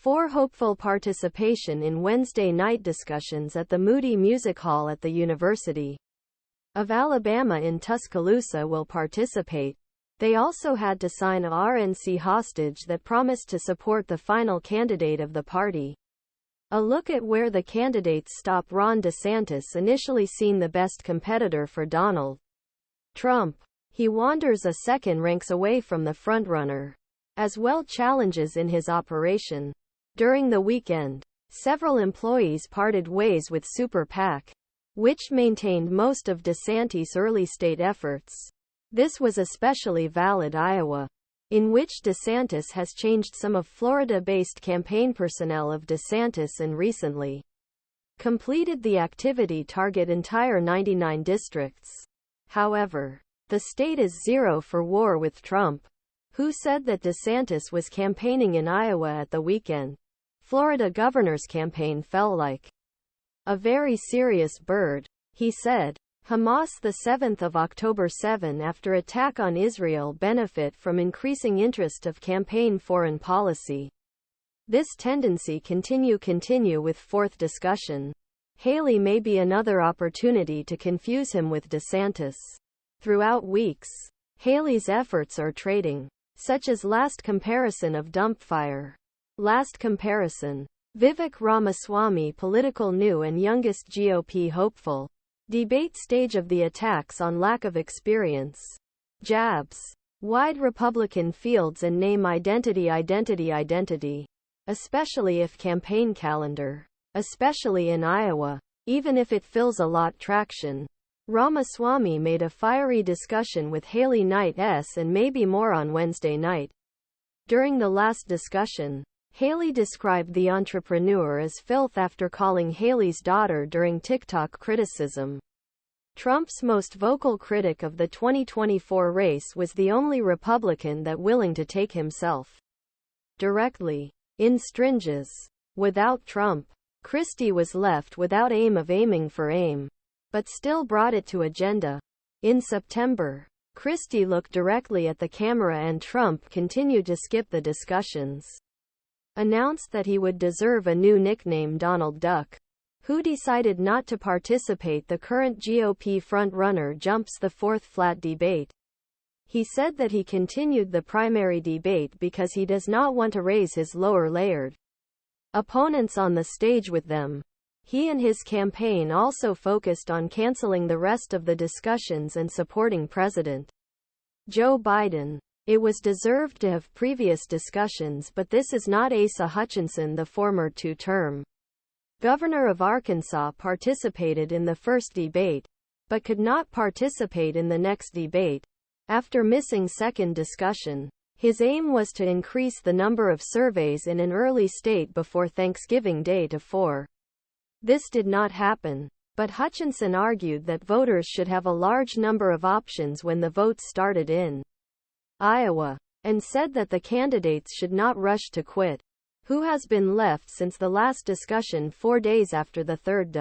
for hopeful participation in Wednesday night discussions at the Moody Music Hall at the University of Alabama in Tuscaloosa will participate. They also had to sign a RNC hostage that promised to support the final candidate of the party. A look at where the candidates stop. Ron DeSantis, initially seen the best competitor for Donald Trump. He wanders a second ranks away from the frontrunner. As well, challenges in his operation. During the weekend, several employees parted ways with Super PAC, which maintained most of DeSantis' early state efforts. This was especially valid Iowa, in which DeSantis has changed some of Florida-based campaign personnel of DeSantis and recently completed the activity target entire 99 districts. However, the state is zero for war with Trump, who said that DeSantis was campaigning in Iowa at the weekend. Florida governor's campaign felt like a very serious bird, he said. Hamas, the 7th of October 7 after attack on Israel, benefit from increasing interest of campaign foreign policy. This tendency continue with fourth discussion. Haley may be another opportunity to confuse him with DeSantis. Throughout weeks, Haley's efforts are trading, such as last comparison of dumpfire. Last comparison. Vivek Ramaswamy, political new and youngest GOP hopeful. Debate stage of the attacks on lack of experience. Jabs. Wide Republican fields and name identity. Especially if campaign calendar. Especially in Iowa. Even if it fills a lot traction. Ramaswamy made a fiery discussion with Haley Knight and maybe more on Wednesday night. During the last discussion, Haley described the entrepreneur as filth after calling Haley's daughter during TikTok criticism. Trump's most vocal critic of the 2024 race was the only Republican that willing to take himself directly in stringes. Without Trump, Christie was left without aiming for aim, but still brought it to agenda. In September, Christie looked directly at the camera and Trump continued to skip the discussions. Announced that he would deserve a new nickname, Donald Duck, who decided not to participate. The current GOP frontrunner jumps the fourth flat debate. He said that he continued the primary debate because he does not want to raise his lower layered opponents on the stage with them. He and his campaign also focused on canceling the rest of the discussions and supporting President Joe Biden. It was deserved to have previous discussions, but this is not. Asa Hutchinson, the former two-term governor of Arkansas, participated in the first debate, but could not participate in the next debate, after missing second discussion. His aim was to increase the number of surveys in an early state before Thanksgiving Day to 4. This did not happen, but Hutchinson argued that voters should have a large number of options when the votes started in Iowa, and said that the candidates should not rush to quit. Who has been left since the last discussion 4 days after the third